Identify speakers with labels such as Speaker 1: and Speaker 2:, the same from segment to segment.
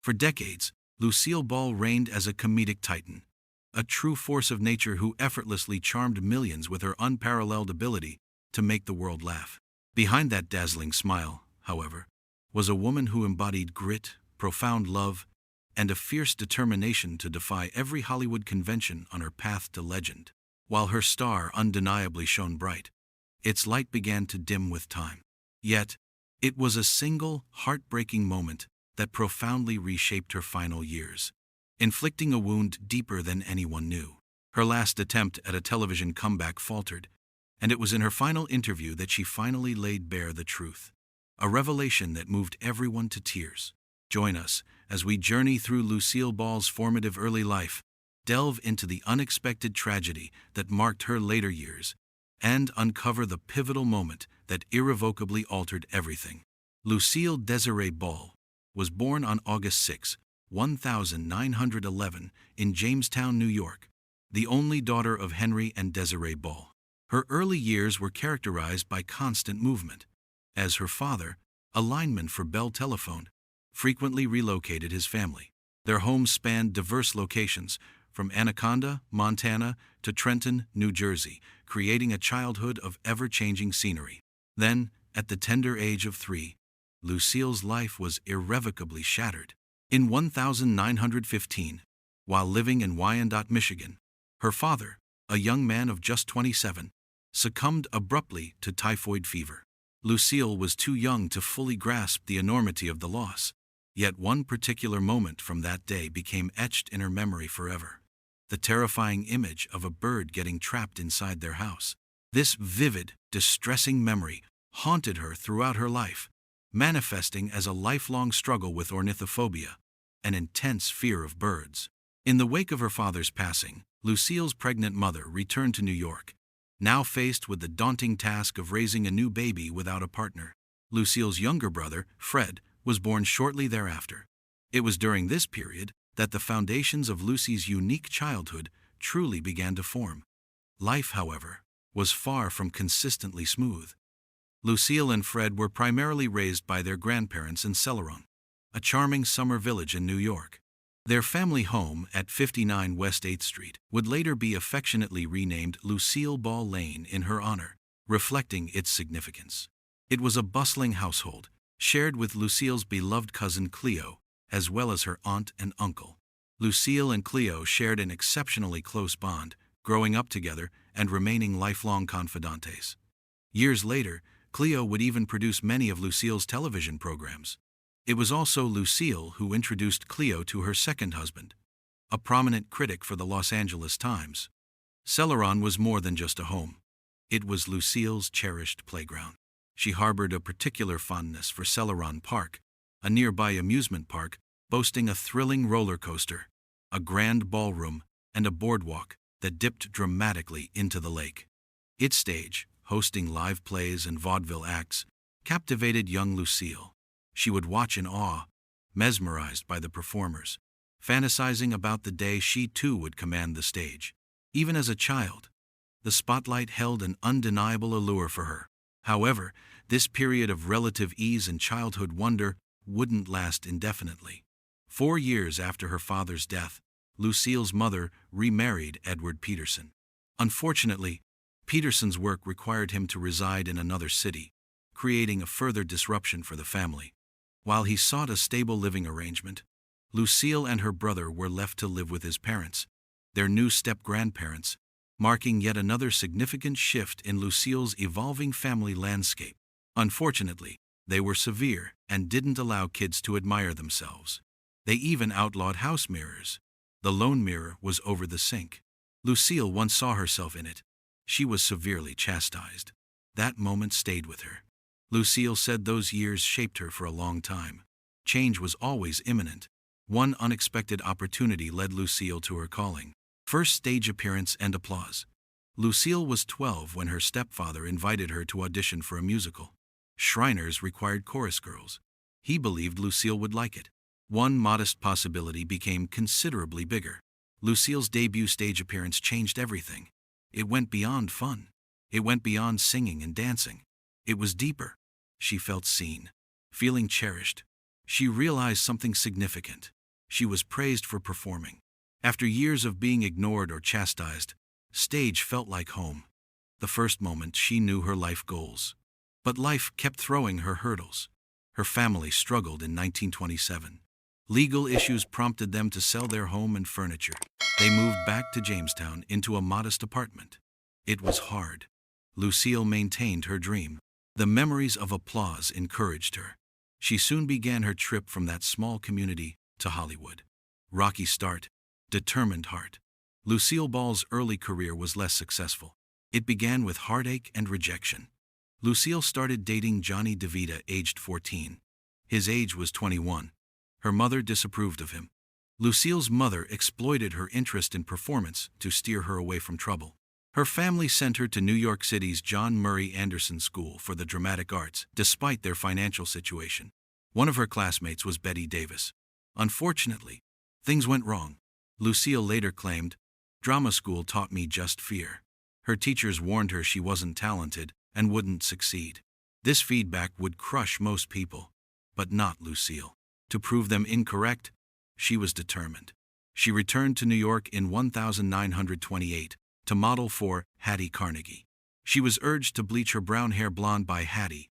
Speaker 1: For decades, Lucille Ball reigned as a comedic titan, a true force of nature who effortlessly charmed millions with her unparalleled ability to make the world laugh. Behind that dazzling smile, however, was a woman who embodied grit, profound love, and a fierce determination to defy every Hollywood convention on her path to legend. While her star undeniably shone bright, its light began to dim with time. Yet, it was a single, heartbreaking moment that profoundly reshaped her final years, inflicting a wound deeper than anyone knew. Her last attempt at a television comeback faltered, and it was in her final interview that she finally laid bare the truth, a revelation that moved everyone to tears. Join us as we journey through Lucille Ball's formative early life, delve into the unexpected tragedy that marked her later years, and uncover the pivotal moment that irrevocably altered everything. Lucille Desiree Ball was born on August 6, 1911, in Jamestown, New York, the only daughter of Henry and Desiree Ball. Her early years were characterized by constant movement, as her father, a lineman for Bell Telephone, frequently relocated his family. Their home spanned diverse locations, from Anaconda, Montana, to Trenton, New Jersey, creating a childhood of ever-changing scenery. Then, at the tender age of 3, Lucille's life was irrevocably shattered. In 1915, while living in Wyandotte, Michigan, her father, a young man of just 27, succumbed abruptly to typhoid fever. Lucille was too young to fully grasp the enormity of the loss, yet one particular moment from that day became etched in her memory forever. The terrifying image of a bird getting trapped inside their house. This vivid, distressing memory haunted her throughout her life, manifesting as a lifelong struggle with ornithophobia, an intense fear of birds. In the wake of her father's passing, Lucille's pregnant mother returned to New York, now faced with the daunting task of raising a new baby without a partner. Lucille's younger brother, Fred, was born shortly thereafter. It was during this period that the foundations of Lucy's unique childhood truly began to form. Life, however, was far from consistently smooth. Lucille and Fred were primarily raised by their grandparents in Celeron, a charming summer village in New York. Their family home at 59 West 8th Street would later be affectionately renamed Lucille Ball Lane in her honor, reflecting its significance. It was a bustling household, shared with Lucille's beloved cousin Cleo, as well as her aunt and uncle. Lucille and Cleo shared an exceptionally close bond, growing up together and remaining lifelong confidantes. Years later, Cleo would even produce many of Lucille's television programs. It was also Lucille who introduced Cleo to her second husband, a prominent critic for the Los Angeles Times. Celeron was more than just a home. It was Lucille's cherished playground. She harbored a particular fondness for Celeron Park, a nearby amusement park boasting a thrilling roller coaster, a grand ballroom, and a boardwalk that dipped dramatically into the lake. Its stage, hosting live plays and vaudeville acts, captivated young Lucille. She would watch in awe, mesmerized by the performers, fantasizing about the day she too would command the stage. Even as a child, the spotlight held an undeniable allure for her. However, this period of relative ease and childhood wonder wouldn't last indefinitely. 4 years after her father's death, Lucille's mother remarried Edward Peterson. Unfortunately, Peterson's work required him to reside in another city, creating a further disruption for the family. While he sought a stable living arrangement, Lucille and her brother were left to live with his parents, their new step-grandparents, marking yet another significant shift in Lucille's evolving family landscape. Unfortunately, they were severe and didn't allow kids to admire themselves. They even outlawed house mirrors. The lone mirror was over the sink. Lucille once saw herself in it. She was severely chastised. That moment stayed with her. Lucille said those years shaped her for a long time. Change was always imminent. One unexpected opportunity led Lucille to her calling. First stage appearance and applause. Lucille was 12 when her stepfather invited her to audition for a musical. Shriners required chorus girls. He believed Lucille would like it. One modest possibility became considerably bigger. Lucille's debut stage appearance changed everything. It went beyond fun. It went beyond singing and dancing. It was deeper. She felt seen, feeling cherished. she realized something significant. She was praised for performing. After years of being ignored or chastised, stage felt like home. The first moment she knew her life goals. But life kept throwing her hurdles. Her family struggled in 1927. Legal issues prompted them to sell their home and furniture. They moved back to Jamestown into a modest apartment. It was hard. Lucille maintained her dream. The memories of applause encouraged her. She soon began her trip from that small community to Hollywood. Rocky start, determined heart. Lucille Ball's early career was less successful. It began with heartache and rejection. Lucille started dating Johnny DeVita, aged 14. His age was 21. Her mother disapproved of him. Lucille's mother exploited her interest in performance to steer her away from trouble. Her family sent her to New York City's John Murray Anderson School for the Dramatic Arts, despite their financial situation. One of her classmates was Betty Davis. Unfortunately, things went wrong. Lucille later claimed, "Drama school taught me just fear." Her teachers warned her she wasn't talented and wouldn't succeed. This feedback would crush most people, but not Lucille. To prove them incorrect, she was determined. She returned to New York in 1928 to model for Hattie Carnegie. She was urged to bleach her brown hair blonde by Hattie,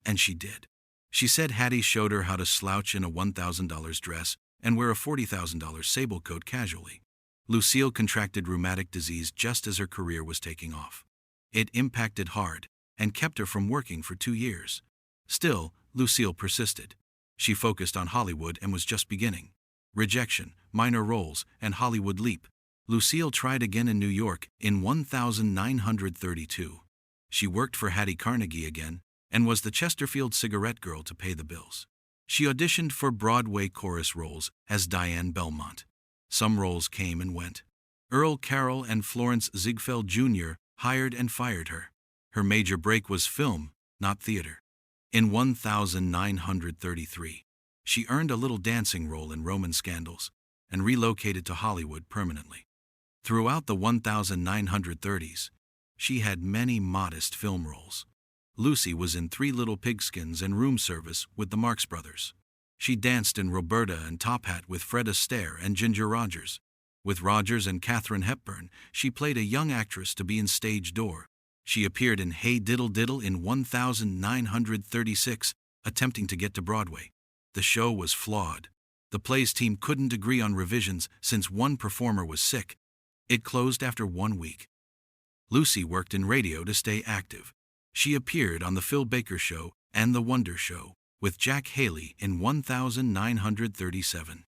Speaker 1: and she did. She said Hattie showed her how to slouch in a $1,000 dress and wear a $40,000 sable coat casually. Lucille contracted rheumatic disease just as her career was taking off. It impacted hard and kept her from working for 2 years. Still, Lucille persisted. She focused on Hollywood and was just beginning. Rejection, minor roles, and Hollywood leap. Lucille tried again in New York in 1932. She worked for Hattie Carnegie again and was the Chesterfield cigarette girl to pay the bills. She auditioned for Broadway chorus roles as Diane Belmont. Some roles came and went. Earl Carroll and Florence Ziegfeld Jr. hired and fired her. Her major break was film, not theater. In 1933, she earned a little dancing role in Roman Scandals and relocated to Hollywood permanently. Throughout the 1930s, she had many modest film roles. Lucy was in Three Little Pigskins and Room Service with the Marx Brothers. She danced in Roberta and Top Hat with Fred Astaire and Ginger Rogers. With Rogers and Katharine Hepburn, she played a young actress to be in Stage Door. She appeared in Hey Diddle Diddle in 1936, attempting to get to Broadway. The show was flawed. The play's team couldn't agree on revisions since one performer was sick. It closed after 1 week. Lucy worked in radio to stay active. She appeared on The Phil Baker Show and The Wonder Show with Jack Haley in 1937.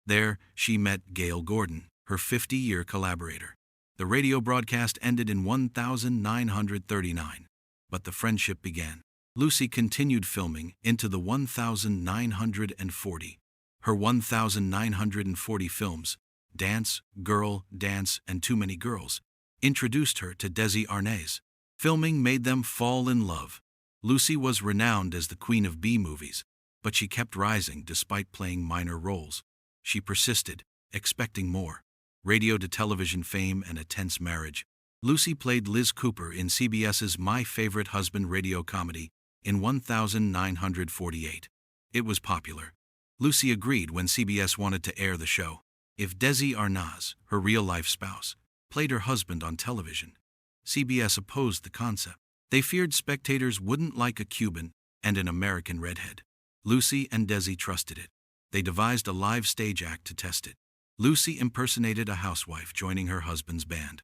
Speaker 1: There, she met Gail Gordon, her 50-year collaborator. The radio broadcast ended in 1939, but the friendship began. Lucy continued filming into the 1940. Her 1940 films, Dance, Girl, Dance, and Too Many Girls, introduced her to Desi Arnaz. Filming made them fall in love. Lucy was renowned as the queen of B-movies, but she kept rising despite playing minor roles. She persisted, expecting more. Radio to television fame and a tense marriage. Lucy played Liz Cooper in CBS's My Favorite Husband radio comedy in 1948. It was popular. Lucy agreed when CBS wanted to air the show. If Desi Arnaz, her real-life spouse, played her husband on television, CBS opposed the concept. They feared spectators wouldn't like a Cuban and an American redhead. Lucy and Desi trusted it. They devised a live stage act to test it. Lucy impersonated a housewife joining her husband's band.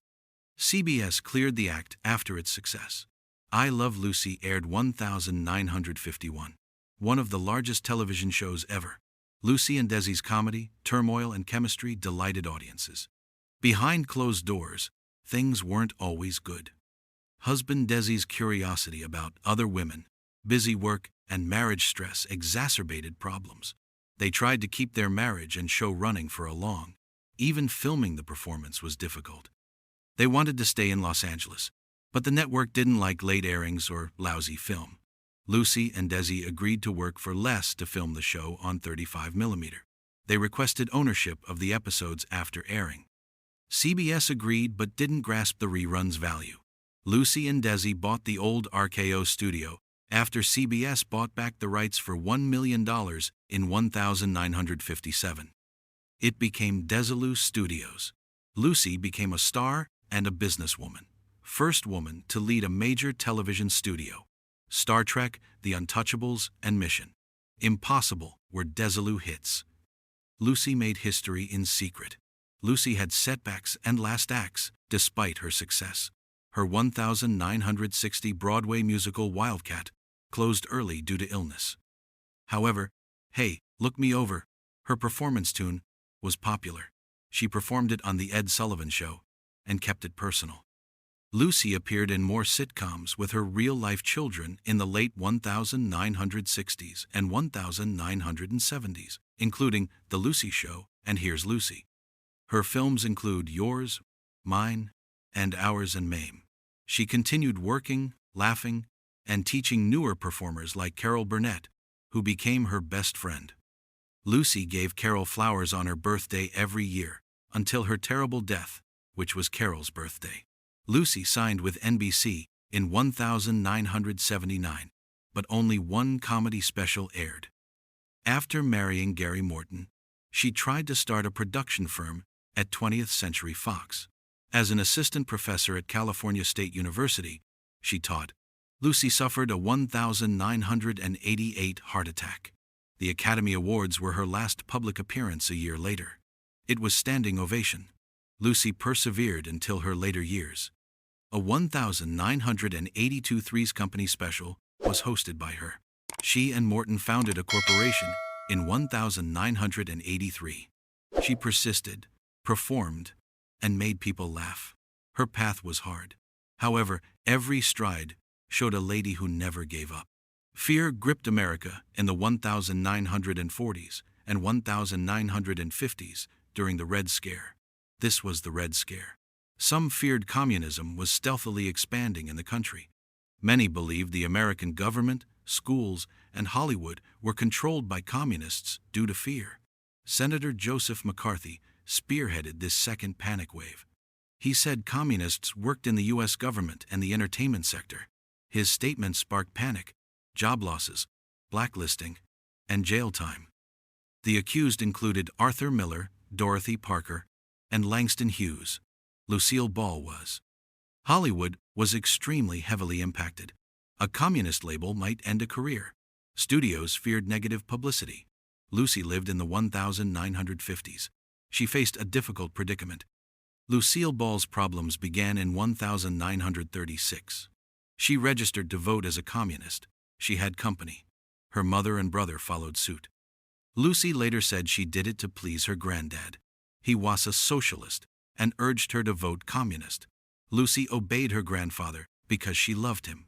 Speaker 1: CBS cleared the act after its success. I Love Lucy aired 1951, one of the largest television shows ever. Lucy and Desi's comedy, turmoil, and chemistry delighted audiences. Behind closed doors, things weren't always good. Husband Desi's curiosity about other women, busy work, and marriage stress exacerbated problems. They tried to keep their marriage and show running for a long. Even filming the performance was difficult. They wanted to stay in Los Angeles, but the network didn't like late airings or lousy film. Lucy and Desi agreed to work for less to film the show on 35mm. They requested ownership of the episodes after airing. CBS agreed but didn't grasp the reruns' value. Lucy and Desi bought the old RKO studio after CBS bought back the rights for $1 million in 1957. It became Desilu Studios. Lucy became a star and a businesswoman. First woman to lead a major television studio. Star Trek, The Untouchables, and Mission Impossible were Desilu hits. Lucy made history in secret. Lucy had setbacks and last acts, despite her success. Her 1960 Broadway musical Wildcat closed early due to illness. However, Hey, Look Me Over, her performance tune, was popular. She performed it on The Ed Sullivan Show and kept it personal. Lucy appeared in more sitcoms with her real-life children in the late 1960s and 1970s, including The Lucy Show and Here's Lucy. Her films include Yours, Mine, and Ours and Mame. She continued working, laughing, and teaching newer performers like Carol Burnett, who became her best friend. Lucy gave Carol flowers on her birthday every year, until her terrible death, which was Carol's birthday. Lucy signed with NBC in 1979, but only one comedy special aired. After marrying Gary Morton, she tried to start a production firm at 20th Century Fox. As an assistant professor at California State University, she taught. Lucy suffered a 1988 heart attack. The Academy Awards were her last public appearance a year later. It was standing ovation. Lucy persevered until her later years. A 1982 Three's Company special was hosted by her. She and Morton founded a corporation in 1983. She persisted, performed, and made people laugh. Her path was hard. However, every stride showed a lady who never gave up. Fear gripped America in the 1940s and 1950s during the Red Scare. This was the Red Scare. Some feared communism was stealthily expanding in the country. Many believed the American government, schools, and Hollywood were controlled by communists due to fear. Senator Joseph McCarthy spearheaded this second panic wave. He said communists worked in the U.S. government and the entertainment sector. His statement sparked panic, job losses, blacklisting, and jail time. The accused included Arthur Miller, Dorothy Parker, and Langston Hughes. Lucille Ball was. Hollywood was extremely heavily impacted. A communist label might end a career. Studios feared negative publicity. Lucy lived in the 1950s. She faced a difficult predicament. Lucille Ball's problems began in 1936. She registered to vote as a communist. She had company. Her mother and brother followed suit. Lucy later said she did it to please her granddad. He was a socialist and urged her to vote communist. Lucy obeyed her grandfather because she loved him.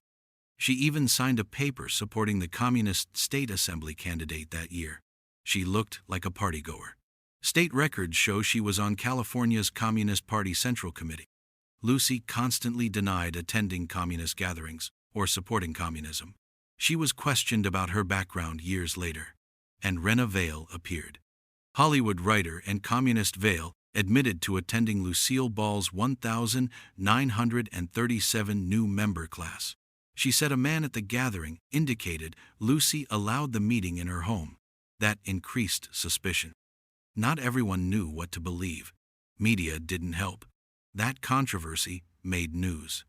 Speaker 1: She even signed a paper supporting the Communist State Assembly candidate that year. She looked like a partygoer. State records show she was on California's Communist Party Central Committee. Lucy constantly denied attending communist gatherings or supporting communism. She was questioned about her background years later, and Rena Vale appeared. Hollywood writer and communist Vale admitted to attending Lucille Ball's 1937 new member class. She said a man at the gathering indicated Lucy allowed the meeting in her home. That increased suspicion. Not everyone knew what to believe. Media didn't help. That controversy made news.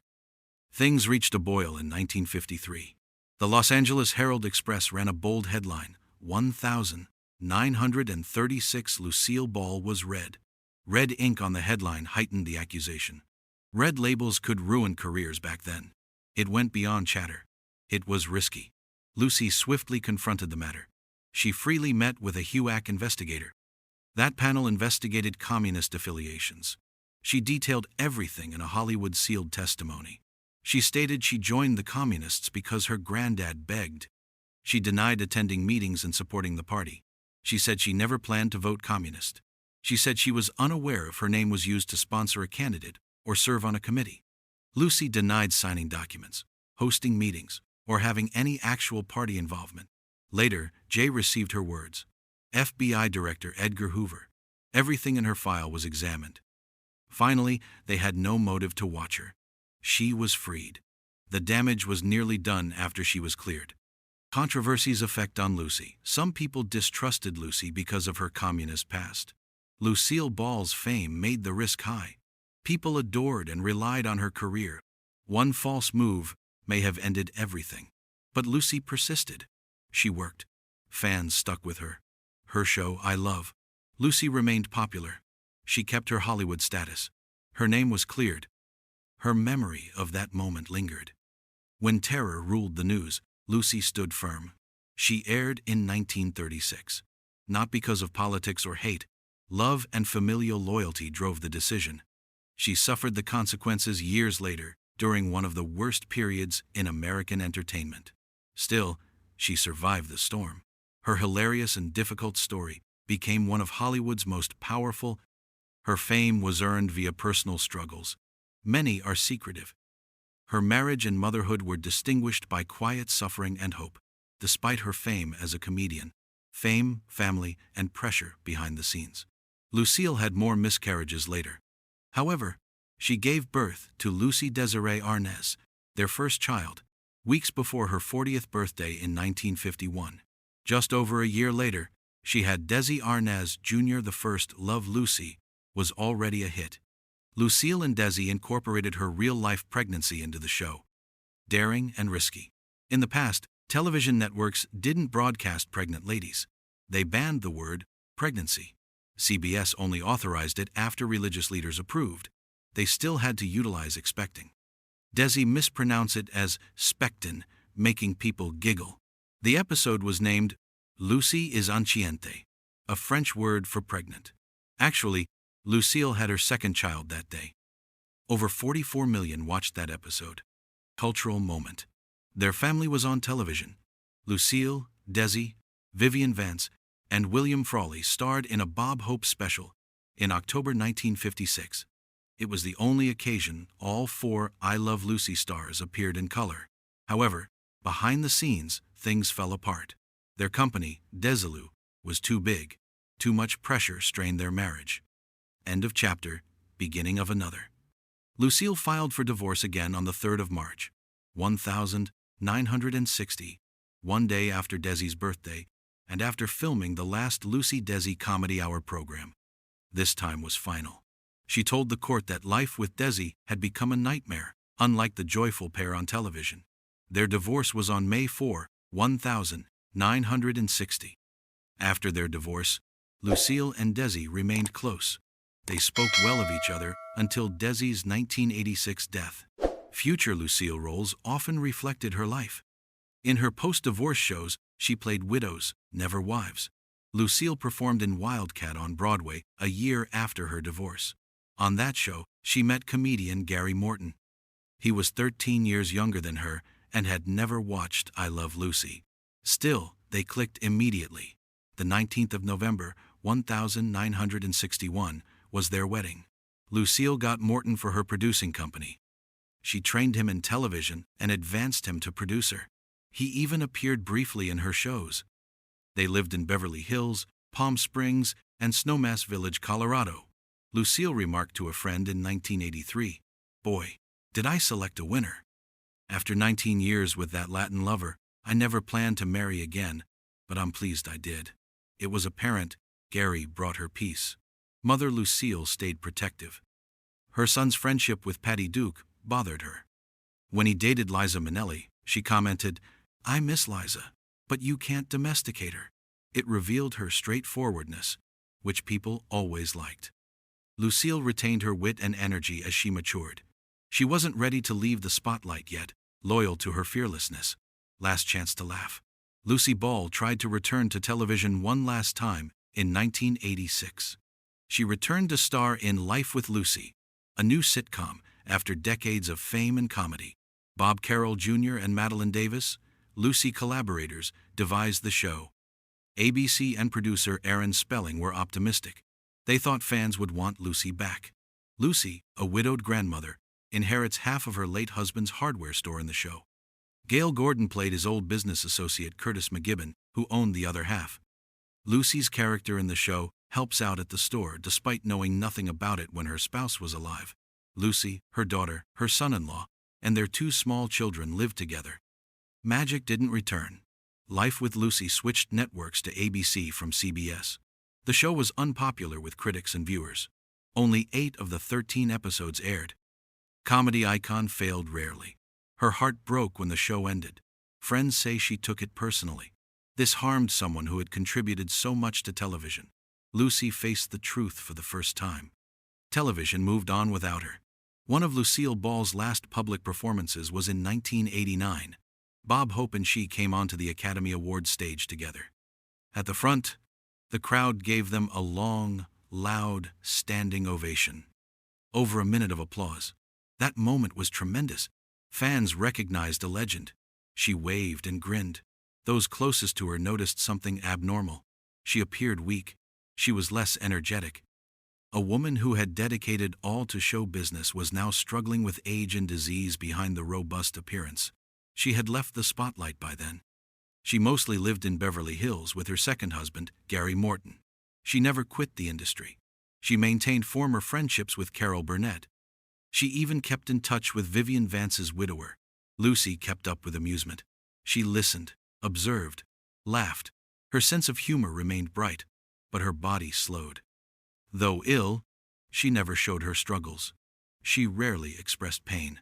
Speaker 1: Things reached a boil in 1953. The Los Angeles Herald-Express ran a bold headline, 1,936 Lucille Ball was red. Red ink on the headline heightened the accusation. Red labels could ruin careers back then. It went beyond chatter. It was risky. Lucy swiftly confronted the matter. She freely met with a HUAC investigator. That panel investigated communist affiliations. She detailed everything in a Hollywood-sealed testimony. She stated she joined the communists because her granddad begged. She denied attending meetings and supporting the party. She said she never planned to vote communist. She said she was unaware if her name was used to sponsor a candidate or serve on a committee. Lucy denied signing documents, hosting meetings, or having any actual party involvement. Later, Jay received her words. FBI Director Edgar Hoover. Everything in her file was examined. Finally, they had no motive to watch her. She was freed. The damage was nearly done after she was cleared. Controversy's effect on Lucy. Some people distrusted Lucy because of her communist past. Lucille Ball's fame made the risk high. People adored and relied on her career. One false move may have ended everything. But Lucy persisted. She worked. Fans stuck with her. Her show, I Love Lucy, remained popular. She kept her Hollywood status. Her name was cleared. Her memory of that moment lingered. When terror ruled the news, Lucy stood firm. She aired in 1936. Not because of politics or hate, love and familial loyalty drove the decision. She suffered the consequences years later, during one of the worst periods in American entertainment. Still, she survived the storm. Her hilarious and difficult story became one of Hollywood's most powerful. Her fame was earned via personal struggles. Many are secretive. Her marriage and motherhood were distinguished by quiet suffering and hope, despite her fame as a comedian. Fame, family, and pressure behind the scenes. Lucille had more miscarriages later. However, she gave birth to Lucy Desiree Arnaz, their first child, weeks before her 40th birthday in 1951. Just over a year later, she had Desi Arnaz Jr. The first Love Lucy was already a hit. Lucille and Desi incorporated her real-life pregnancy into the show. Daring and risky. In the past, television networks didn't broadcast pregnant ladies. They banned the word pregnancy. CBS only authorized it after religious leaders approved. They still had to utilize expecting. Desi mispronounced it as spectin, making people giggle. The episode was named Lucy is enceinte, a French word for pregnant. Actually, Lucille had her second child that day. Over 44 million watched that episode. Cultural moment. Their family was on television. Lucille, Desi, Vivian Vance, and William Frawley starred in a Bob Hope special in October 1956. It was the only occasion all four I Love Lucy stars appeared in color. However, behind the scenes, things fell apart. Their company, Desilu, was too big. Too much pressure strained their marriage. End of chapter, beginning of another. Lucille filed for divorce again on the 3rd of March, 1960, one day after Desi's birthday, and after filming the last Lucy Desi Comedy Hour program. This time was final. She told the court that life with Desi had become a nightmare, unlike the joyful pair on television. Their divorce was on May 4, 1960. After their divorce, Lucille and Desi remained close. They spoke well of each other until Desi's 1986 death. Future Lucille roles often reflected her life. In her post-divorce shows, she played widows, never wives. Lucille performed in Wildcat on Broadway a year after her divorce. On that show, she met comedian Gary Morton. He was 13 years younger than her and had never watched I Love Lucy. Still, they clicked immediately. The 19th of November, 1961, was their wedding. Lucille got Morton for her producing company. She trained him in television and advanced him to producer. He even appeared briefly in her shows. They lived in Beverly Hills, Palm Springs, and Snowmass Village, Colorado. Lucille remarked to a friend in 1983, "Boy, did I select a winner. After 19 years with that Latin lover, I never planned to marry again, but I'm pleased I did." It was apparent Gary brought her peace. Mother Lucille stayed protective. Her son's friendship with Patty Duke bothered her. When he dated Liza Minnelli, she commented, "I miss Liza, but you can't domesticate her." It revealed her straightforwardness, which people always liked. Lucille retained her wit and energy as she matured. She wasn't ready to leave the spotlight yet, loyal to her fearlessness. Last chance to laugh. Lucille Ball tried to return to television one last time in 1986. She returned to star in Life with Lucy, a new sitcom after decades of fame and comedy. Bob Carroll Jr. and Madeline Davis, Lucy collaborators, devised the show. ABC and producer Aaron Spelling were optimistic. They thought fans would want Lucy back. Lucy, a widowed grandmother, inherits half of her late husband's hardware store in the show. Gail Gordon played his old business associate Curtis McGibbon, who owned the other half. Lucy's character in the show helps out at the store despite knowing nothing about it when her spouse was alive. Lucy, her daughter, her son-in-law, and their two small children lived together. Magic didn't return. Life with Lucy switched networks to ABC from CBS. The show was unpopular with critics and viewers. Only 8 of the 13 episodes aired. Comedy icon failed rarely. Her heart broke when the show ended. Friends say she took it personally. This harmed someone who had contributed so much to television. Lucy faced the truth for the first time. Television moved on without her. One of Lucille Ball's last public performances was in 1989. Bob Hope and she came onto the Academy Awards stage together. At the front, the crowd gave them a long, loud, standing ovation. Over a minute of applause. That moment was tremendous. Fans recognized a legend. She waved and grinned. Those closest to her noticed something abnormal. She appeared weak. She was less energetic. A woman who had dedicated all to show business was now struggling with age and disease behind the robust appearance. She had left the spotlight by then. She mostly lived in Beverly Hills with her second husband, Gary Morton. She never quit the industry. She maintained former friendships with Carol Burnett. She even kept in touch with Vivian Vance's widower. Lucy kept up with amusement. She listened, observed, laughed. Her sense of humor remained bright, but her body slowed. Though ill, she never showed her struggles. She rarely expressed pain.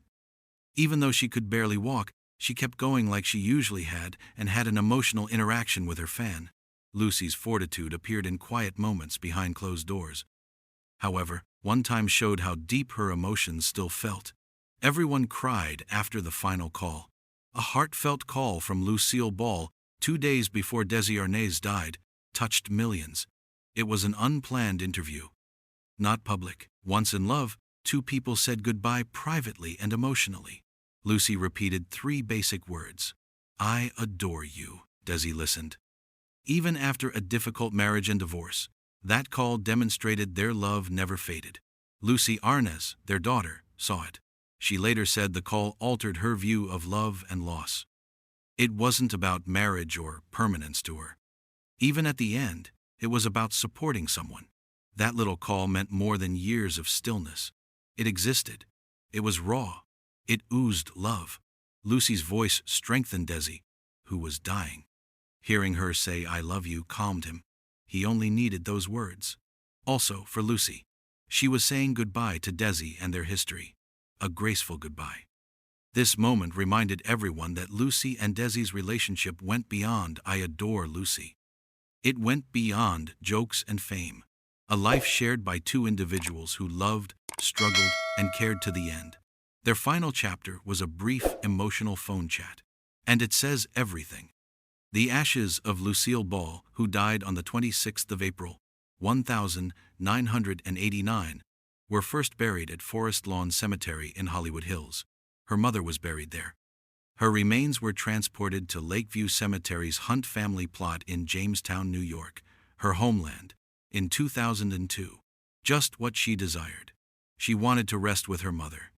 Speaker 1: Even though she could barely walk, she kept going like she usually had and had an emotional interaction with her fan. Lucy's fortitude appeared in quiet moments behind closed doors. However, one time showed how deep her emotions still felt. Everyone cried after the final call. A heartfelt call from Lucille Ball, 2 days before Desi Arnaz died, touched millions. It was an unplanned interview. Not public. Once in love, 2 people said goodbye privately and emotionally. Lucy repeated 3 basic words. "I adore you." Desi listened. Even after a difficult marriage and divorce, that call demonstrated their love never faded. Lucy Arnaz, their daughter, saw it. She later said the call altered her view of love and loss. It wasn't about marriage or permanence to her. Even at the end, it was about supporting someone. That little call meant more than years of stillness. It existed. It was raw. It oozed love. Lucy's voice strengthened Desi, who was dying. Hearing her say "I love you" calmed him. He only needed those words. Also, for Lucy, she was saying goodbye to Desi and their history. A graceful goodbye. This moment reminded everyone that Lucy and Desi's relationship went beyond "I adore Lucy." It went beyond jokes and fame. A life shared by 2 individuals who loved, struggled, and cared to the end. Their final chapter was a brief, emotional phone chat. And it says everything. The ashes of Lucille Ball, who died on the 26th of April, 1989, were first buried at Forest Lawn Cemetery in Hollywood Hills. Her mother was buried there. Her remains were transported to Lakeview Cemetery's Hunt family plot in Jamestown, New York, her homeland, in 2002. Just what she desired. She wanted to rest with her mother.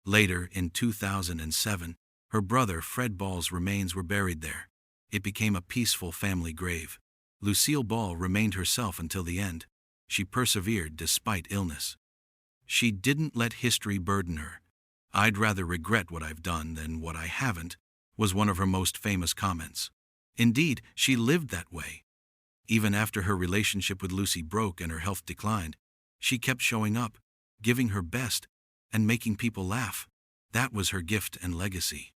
Speaker 1: Later, in 2007, her brother Fred Ball's remains were buried there. It became a peaceful family grave. Lucille Ball remained herself until the end. She persevered despite illness. She didn't let history burden her. "I'd rather regret what I've done than what I haven't," was one of her most famous comments. Indeed, she lived that way. Even after her relationship with Lucy broke and her health declined, she kept showing up, giving her best, and making people laugh. That was her gift and legacy.